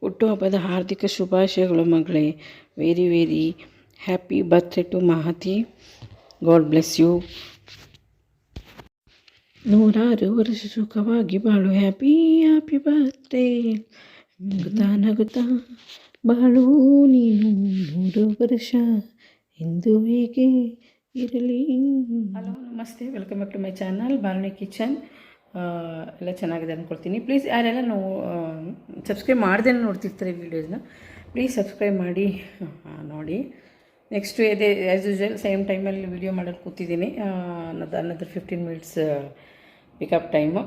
ಹುಟ್ಟುಹಬ್ಬದ ಹಾರ್ದಿಕ ಶುಭಾಶಯಗಳು ಮಗಳೇ. Very very happy birthday to Mahati. God bless you. ನೂರಾರು ವರ್ಷ ಸುಖವಾಗಿ ಬಾಳು. Happy happy birthday. ನಗುತ್ತಾ ನಗುತ್ತಾ ಬಾಳು ನೀನು 100 ವರ್ಷ ಎಂದು ಹೀಗೆ ಇರಲಿ. ಹಲೋ ನಮಸ್ತೆ, welcome back to my channel ಬಾಲ್ನಿ ಕಿಚನ್. ಎಲ್ಲ ಚೆನ್ನಾಗಿದೆ ಅಂದ್ಕೊಳ್ತೀನಿ. ಪ್ಲೀಸ್ ಯಾರೆಲ್ಲ ನಾವು ಸಬ್ಸ್ಕ್ರೈಬ್ ಮಾಡ್ದೇ ನೋಡ್ತಿರ್ತಾರೆ ವೀಡಿಯೋಸ್ನ, ಪ್ಲೀಸ್ ಸಬ್ಸ್ಕ್ರೈಬ್ ಮಾಡಿ ನೋಡಿ. ನೆಕ್ಸ್ಟು ಇದೇ ಆ್ಯಸ್ ಯೂಶ್ವಲ್ ಸೇಮ್ ಟೈಮಲ್ಲಿ ವೀಡಿಯೋ ಮಾಡೋಕ್ಕೆ ಕೂತಿದ್ದೀನಿ. ಅನ್ನೋದ್ರ 15 ಮಿನಿಟ್ಸ್ ಪಿಕಪ್ ಟೈಮು.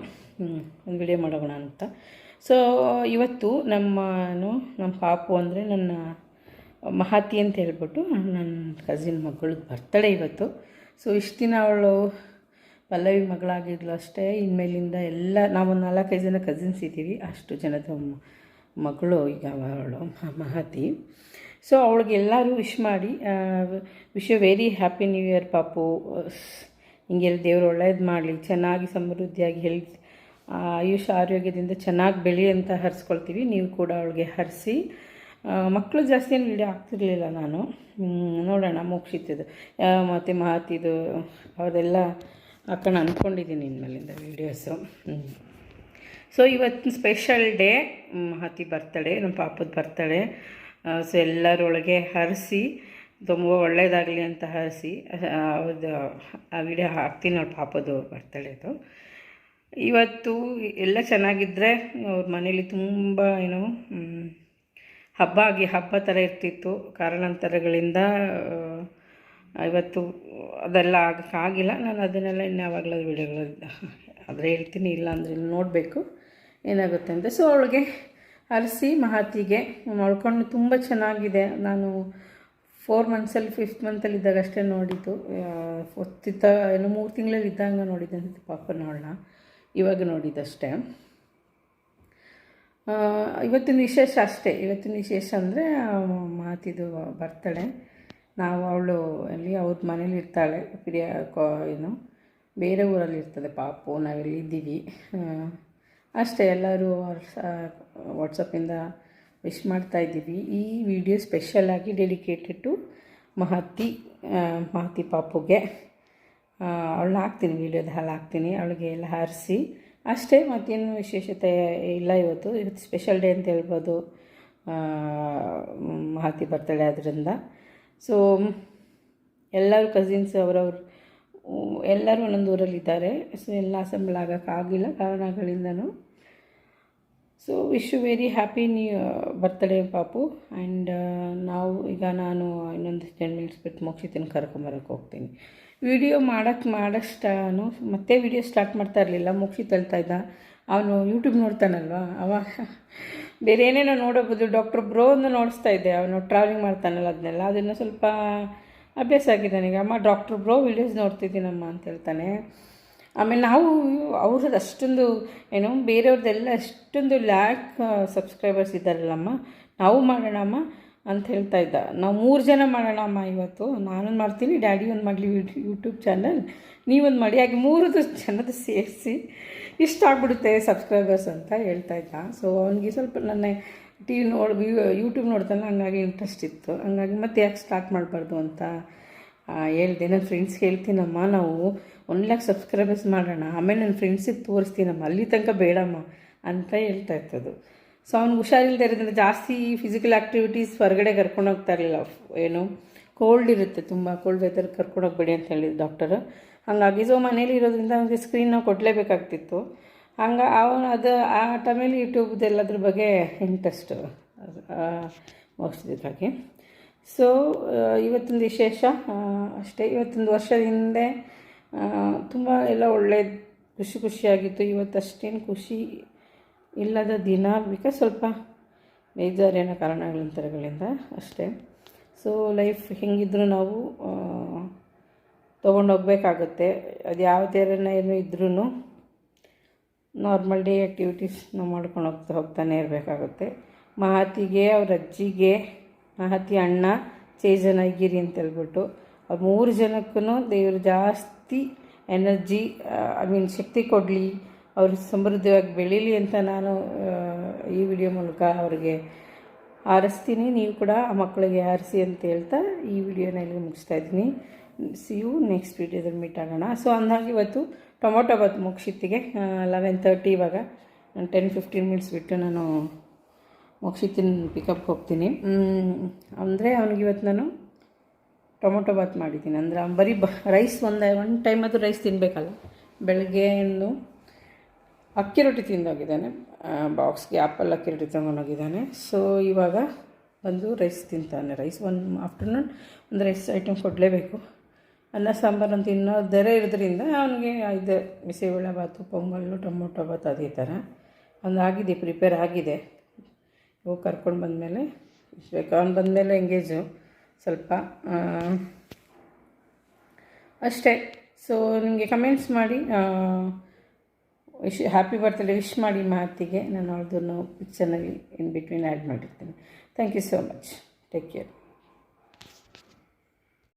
ಒಂದು ವಿಡಿಯೋ ಮಾಡೋಣ ಅಂತ. ಸೊ ಇವತ್ತು ನಮ್ಮ ಪಾಪು ಅಂದರೆ ನನ್ನ ಮಹತಿ ಅಂತ ಹೇಳ್ಬಿಟ್ಟು ನನ್ನ ಕಸಿನ್ ಮಗಳದ್ದು ಬರ್ತಡೇ ಇವತ್ತು. ಸೊ ಇಷ್ಟು ದಿನ ಅವಳು ಪಲ್ಲವಿ ಮಗಳಾಗಿದ್ಲು ಅಷ್ಟೇ. ಇನ್ಮೇಲಿಂದ ಎಲ್ಲ ನಾವೊಂದು 4-5 ಜನ ಕಸಿನ್ಸ್ ಇದ್ದೀವಿ. ಅಷ್ಟು ಜನದ ಮಗಳು ಈಗ ಅವಳು ಮಹತಿ. ಸೊ ಅವಳಿಗೆ ಎಲ್ಲರೂ ವಿಶ್ ಮಾಡಿ wish you very happy new year ಪಾಪು. ಹಿಂಗೆಲ್ಲ ದೇವರು ಒಳ್ಳೇದು ಮಾಡಲಿ, ಚೆನ್ನಾಗಿ ಸಮೃದ್ಧಿಯಾಗಿ ಆಯುಷ್ ಆರೋಗ್ಯದಿಂದ ಚೆನ್ನಾಗಿ ಬೆಳಿ ಅಂತ ಹರಿಸ್ಕೊಳ್ತೀವಿ. ನೀವು ಕೂಡ ಅವಳಿಗೆ ಹರಿಸಿ. ಮಕ್ಕಳು ಜಾಸ್ತಿ ಏನು ವೀಡಿಯೋ ಆಗ್ತಿರ್ಲಿಲ್ಲ ನಾನು. ನೋಡೋಣ ಮೋಕ್ಷಿತದು ಮತ್ತು ಮಹತಿದು ಅವರೆಲ್ಲ ಹಾಕೋಣ ಅಂದ್ಕೊಂಡಿದ್ದೀನಿ ಇನ್ಮೇಲಿಂದ ವೀಡಿಯೋಸು. ಸೊ ಇವತ್ತಿನ ಸ್ಪೆಷಲ್ ಡೇ ಮಹತಿ ಬರ್ತಡೇ, ನಮ್ಮ ಪಾಪದ ಬರ್ತಡೇ. ಸೊ ಎಲ್ಲರೊಳಗೆ ಹರಿಸಿ ತುಂಬ ಒಳ್ಳೆಯದಾಗಲಿ ಅಂತ ಹರಿಸಿ ಅವ್ರದ್ದು ಆ ವಿಡಿಯೋ ಹಾಕ್ತೀನಿ. ಅವ್ರ ಪಾಪದು ಬರ್ತಡೇದು ಇವತ್ತು ಎಲ್ಲ ಚೆನ್ನಾಗಿದ್ದರೆ ಅವ್ರ ಮನೇಲಿ ತುಂಬ ಹಬ್ಬ ಥರ ಇರ್ತಿತ್ತು. ಕಾರಣಾಂತರಗಳಿಂದ ಇವತ್ತು ಅದೆಲ್ಲ ಆಗೋಕ್ಕಾಗಿಲ್ಲ. ನಾನು ಅದನ್ನೆಲ್ಲ ಇನ್ಯಾವಾಗಲೂ ವೀಡಿಯೋಗಳು ಆದರೆ ಹೇಳ್ತೀನಿ, ಇಲ್ಲ ಅಂದರೆ ನೋಡಬೇಕು ಏನಾಗುತ್ತೆ ಅಂತ. ಸೊ ಅವಳಿಗೆ ಹರಿಸಿ ಮಹತಿಗೆ ನೋಡ್ಕೊಂಡು ತುಂಬ ಚೆನ್ನಾಗಿದೆ. ನಾನು 4 ಮಂತ್ಸಲ್ಲಿ 5th ಮಂತಲ್ಲಿ ಇದ್ದಾಗ ಅಷ್ಟೇ ನೋಡಿದ್ದು. 3 ತಿಂಗಳಲ್ಲಿ ಇದ್ದಾಗ ನೋಡಿದ್ದೆ ಅಂತ ಪಾಪನ ಅವಳನ್ನ, ಇವಾಗ ನೋಡಿದ್ದಷ್ಟೇ. ಇವತ್ತಿನ ವಿಶೇಷ ಅಷ್ಟೇ. ಇವತ್ತಿನ ವಿಶೇಷ ಅಂದರೆ ಮಹತಿದು ಬರ್ತಡೇ. ನಾವು ಅವಳು ಅಲ್ಲಿ ಅವ್ರ ಮನೇಲಿ ಇರ್ತಾಳೆ, ಬೇರೆ ಊರಲ್ಲಿ ಇರ್ತದೆ ಪಾಪು. ನಾವೆಲ್ಲಿದ್ದೀವಿ ಅಷ್ಟೇ. ಎಲ್ಲರೂ ವಾಟ್ಸಪ್ಪಿಂದ ವಿಶ್ ಮಾಡ್ತಾಯಿದ್ದೀವಿ. ಈ ವಿಡಿಯೋ ಸ್ಪೆಷಲಾಗಿ ಡೆಡಿಕೇಟೆಡ್ ಟು ಮಹತಿ ಪಾಪುಗೆ. ಅವಳನ್ನ ಹಾಕ್ತೀನಿ, ವೀಡಿಯೋದ ಹಾಕ್ತೀನಿ. ಅವಳಿಗೆ ಎಲ್ಲ ಹಾರಿಸಿ ಅಷ್ಟೇ. ಮತ್ತೇನು ವಿಶೇಷತೆ ಇಲ್ಲ. ಇವತ್ತು ಸ್ಪೆಷಲ್ ಡೇ ಅಂತ ಹೇಳ್ಬೋದು, ಮಹತಿ ಬರ್ತಡೇ ಆದ್ದರಿಂದ. ಸೊ ಎಲ್ಲರೂ ಕಸಿನ್ಸ್ ಅವರವ್ರು ಎಲ್ಲರೂ ಒಂದೊಂದು ಊರಲ್ಲಿದ್ದಾರೆ. ಸೊ ಎಲ್ಲ ಅಸೆಂಬಲ್ ಆಗೋಕ್ಕಾಗಿಲ್ಲ ಕಾರಣಗಳಿಂದನೂ. So wish you very happy new birthday ಪಾಪು. ಆ್ಯಂಡ್ ನಾನು ಇನ್ನೊಂದು 10 ಮಿನಿಟ್ಸ್ ಬಿಟ್ಟು ಮೋಕ್ಷಿತನ ಕರ್ಕೊಂಬರೋಕ್ಕೆ ಹೋಗ್ತೀನಿ. ವಿಡಿಯೋ ಮಾಡೋಷ್ಟು ಮತ್ತೆ ವಿಡಿಯೋ ಸ್ಟಾರ್ಟ್ ಮಾಡ್ತಾ ಇರಲಿಲ್ಲ. ಮೋಕ್ಷಿತ್ ಹೇಳ್ತಾ ಇದ್ದ, ಅವನು ಯೂಟ್ಯೂಬ್ ನೋಡ್ತಾನಲ್ವ, ಅವಾಗ ಬೇರೆ ಏನೇನೋ ನೋಡೋಬೋದು. ಡಾಕ್ಟರ್ ಬ್ರೋನ ನೋಡಿಸ್ತಾ ಇದ್ದೆ, ಅವನು ಟ್ರಾವೆಲಿಂಗ್ ಮಾಡ್ತಾನಲ್ಲ ಅದನ್ನು ಸ್ವಲ್ಪ ಅಭ್ಯಾಸ ಆಗಿದೆ ನನಗೆ. ಅಮ್ಮ ಡಾಕ್ಟರ್ ಬ್ರೋ ವೀಡಿಯೋಸ್ ನೋಡ್ತಿದ್ದೀನಮ್ಮ ಅಂತ ಹೇಳ್ತಾನೆ. ಆಮೇಲೆ ನಾವು ಅವ್ರದ್ದು ಅಷ್ಟೊಂದು ಬೇರೆಯವ್ರದ್ದೆಲ್ಲ ಅಷ್ಟೊಂದು ಲ್ಯಾಕ್ ಸಬ್ಸ್ಕ್ರೈಬರ್ಸ್ ಇದ್ದಾರಲ್ಲಮ್ಮ, ನಾವು ಮಾಡೋಣಮ್ಮ ಅಂತ ಹೇಳ್ತಾ ಇದ್ದ. ನಾವು 3 ಜನ ಮಾಡೋಣ ಅಮ್ಮ ಇವತ್ತು. ನಾನೊಂದು ಮಾಡ್ತೀನಿ, ಡ್ಯಾಡಿ ಒಂದು ಮಾಡಲಿ ಯೂಟ್ಯೂಬ್ ಚಾನಲ್, ನೀವೊಂದು ಮಾಡಿ, ಹಾಗೆ 3 ಜನದ ಸೇರಿಸಿ ಇಷ್ಟ ಆಗ್ಬಿಡುತ್ತೆ ಸಬ್ಸ್ಕ್ರೈಬರ್ಸ್ ಅಂತ ಹೇಳ್ತಾ ಇದ್ದ. ಸೊ ಅವನಿಗೆ ಸ್ವಲ್ಪ ನನ್ನ ಯೂಟ್ಯೂಬ್ ನೋಡ್ತಾನೆ, ಹಂಗಾಗಿ ಇಂಟ್ರೆಸ್ಟ್ ಇತ್ತು. ಹಂಗಾಗಿ ಮತ್ತೆ ಯಾಕೆ ಸ್ಟಾರ್ಟ್ ಮಾಡಬಾರ್ದು ಅಂತ ಹೇಳಿದೆ. ನನ್ನ ಫ್ರೆಂಡ್ಸ್ಗೆ ಹೇಳ್ತೀನಮ್ಮ, ನಾವು 1 ಲ್ಯಾಕ್ ಸಬ್ಸ್ಕ್ರೈಬರ್ಸ್ ಮಾಡೋಣ, ಆಮೇಲೆ ನನ್ನ ಫ್ರೆಂಡ್ಸಿಗೆ ತೋರಿಸ್ತೀನಮ್ಮ, ಅಲ್ಲಿ ತನಕ ಬೇಡಮ್ಮ ಅಂತ ಹೇಳ್ತಾ ಇರ್ತದು. ಸೊ ಅವ್ನಿಗೆ ಹುಷಾರಿಲ್ಲದೆ ಇರೋದ್ರಿಂದ ಜಾಸ್ತಿ ಫಿಸಿಕಲ್ ಆ್ಯಕ್ಟಿವಿಟೀಸ್ ಹೊರಗಡೆ ಕರ್ಕೊಂಡು ಹೋಗ್ತಾ ಇರಲಿಲ್ಲ. ಕೋಲ್ಡ್ ಇರುತ್ತೆ, ತುಂಬ ಕೋಲ್ಡ್ ವೆದರ್ ಕರ್ಕೊಂಡೋಗ್ಬೇಡಿ ಅಂತ ಹೇಳಿದ್ದು ಡಾಕ್ಟರು. ಹಾಗಾಗಿ ಸೊ ಮನೇಲಿ ಇರೋದ್ರಿಂದ ಅವನಿಗೆ ಸ್ಕ್ರೀನ್ ನಾವು ಕೊಡಲೇಬೇಕಾಗ್ತಿತ್ತು. ಅವನು ಆ ಟೈಮಲ್ಲಿ ಯೂಟ್ಯೂಬ್ದೆಲ್ಲದ್ರ ಬಗ್ಗೆ ಇಂಟ್ರೆಸ್ಟು ಮೋಸ್ಟ್ಲಿ. ಸೊ ಇವತ್ತೊಂದು ವಿಶೇಷ ಅಷ್ಟೇ. ಇವತ್ತೊಂದು ವರ್ಷದ ಹಿಂದೆ ತುಂಬ ಎಲ್ಲ ಒಳ್ಳೆಯದು ಖುಷಿಯಾಗಿತ್ತು. ಇವತ್ತಷ್ಟೇನು ಖುಷಿ ಇಲ್ಲದ ದಿನ, ಬಿಕಾಸ್ ಸ್ವಲ್ಪ ಬೇಜಾರೇನೋ ಕಾರಣಗಳಿಂದ ಅಷ್ಟೇ. ಸೊ ಲೈಫ್ ಹೆಂಗಿದ್ರೂ ನಾವು ತೊಗೊಂಡೋಗ್ಬೇಕಾಗುತ್ತೆ. ಅದು ಯಾವ ಥರನ ಏನೋ ಇದ್ರೂ ನಾರ್ಮಲ್ ಡೇ ಆ್ಯಕ್ಟಿವಿಟೀಸ್ ನಾವು ಮಾಡ್ಕೊಂಡು ಹೋಗ್ತಾನೆ ಇರಬೇಕಾಗುತ್ತೆ. ಮಹತಿಗೆ, ಅವ್ರ ಅಜ್ಜಿಗೆ, ಮಹತಿ ಅಣ್ಣ ಚೇಜನಾಗಿರಿ ಅಂತ ಹೇಳ್ಬಿಟ್ಟು ಅವ್ರು 3 ಜನಕ್ಕೂ ದೇವರು ಜಾಸ್ತಿ ಎನರ್ಜಿ ಶಕ್ತಿ ಕೊಡಲಿ, ಅವರು ಸಮೃದ್ಧವಾಗಿ ಬೆಳೀಲಿ ಅಂತ ನಾನು ಈ ವಿಡಿಯೋ ಮೂಲಕ ಅವ್ರಿಗೆ ಹಾರಿಸ್ತೀನಿ. ನೀವು ಕೂಡ ಆ ಮಕ್ಕಳಿಗೆ ಹಾರಿಸಿ ಅಂತ ಹೇಳ್ತಾ ಈ ವಿಡಿಯೋನ ಇಲ್ಲಿ ಮುಗಿಸ್ತಾ ಇದ್ದೀನಿ. ಸಿ ಯು ನೆಕ್ಸ್ಟ್ ವಿಡಿಯೋದಲ್ಲಿ ಮೀಟ್ ಆಗೋಣ. ಸೊ ಅಂದಾಗಿ ಇವತ್ತು ಟೊಮೊಟೊ ಬಾತ್ ಮೋಕ್ಷಿತ್ತಿಗೆ 11:30 ಇವಾಗ 10-15 ಮಿನಿಟ್ಸ್ ಬಿಟ್ಟು ನಾನು ಮೋಕ್ಷಿತ್ತಿನ ಪಿಕಪ್ ಹೋಗ್ತೀನಿ. ಅಂದರೆ ಅವ್ನಿಗೆ ಇವತ್ತು ನಾನು ಟೊಮೊಟೊ ಬಾತ್ ಮಾಡಿದ್ದೀನಿ. ಅಂದರೆ ಬರೀ ರೈಸ್ ಒನ್ ಟೈಮ್ ಅದು ರೈಸ್ ತಿನ್ನಬೇಕಲ್ಲ. ಬೆಳಗ್ಗೆ ಅಕ್ಕಿ ರೊಟ್ಟಿ ತಿಂದೋಗಿದ್ದಾನೆ, ಬಾಕ್ಸ್ಗೆ ಆ್ಯಪಲ್ ಅಕ್ಕಿ ರೊಟ್ಟಿ ತೊಗೊಂಡೋಗಿದ್ದಾನೆ. ಸೊ ಇವಾಗ ಬಂದು ರೈಸ್ ತಿಂತಾನೆ. ರೈಸ್ ಆಫ್ಟರ್ನೂನ್ ಒಂದು ರೈಸ್ ಐಟಮ್ ಕೊಡಲೇಬೇಕು. ಅನ್ನ ಸಾಂಬಾರು ಅಂತ ತಿನ್ನೋದರೇ ಇರೋದ್ರಿಂದ ಅವನಿಗೆ ಇದು ಬಿಸಿಬೇಳೆ ಬಾತು, ಪೊಂಗಲ್ಲು, ಟೊಮೊಟೊ ಬಾತ್ ಅದೇ ಥರ ಒಂದು ಆಗಿದೆ, ಪ್ರಿಪೇರ್ ಆಗಿದೆ. ಹೋಗಿ ಕರ್ಕೊಂಡು ಬಂದಮೇಲೆ ಇಷ್ಟಬೇಕು. ಅವ್ನು ಬಂದಮೇಲೆ ಎಂಗೇಜು ಸ್ವಲ್ಪ ಅಷ್ಟೇ. ಸೊ ನಿಮಗೆ ಕಮೆಂಟ್ಸ್ ಮಾಡಿ ಹ್ಯಾಪಿ ಬರ್ತ್ಡೇ ವಿಶ್ ಮಾಡಿ ಮಾತಿಗೆ. ನಾನು ಅವ್ರದ್ದನ್ನು ಪಿಕ್ಚರ್ನಲ್ಲಿ ಇನ್ ಬಿಟ್ವೀನ್ ಆ್ಯಡ್ ಮಾಡಿರ್ತೀನಿ. Thank you so much. Take care.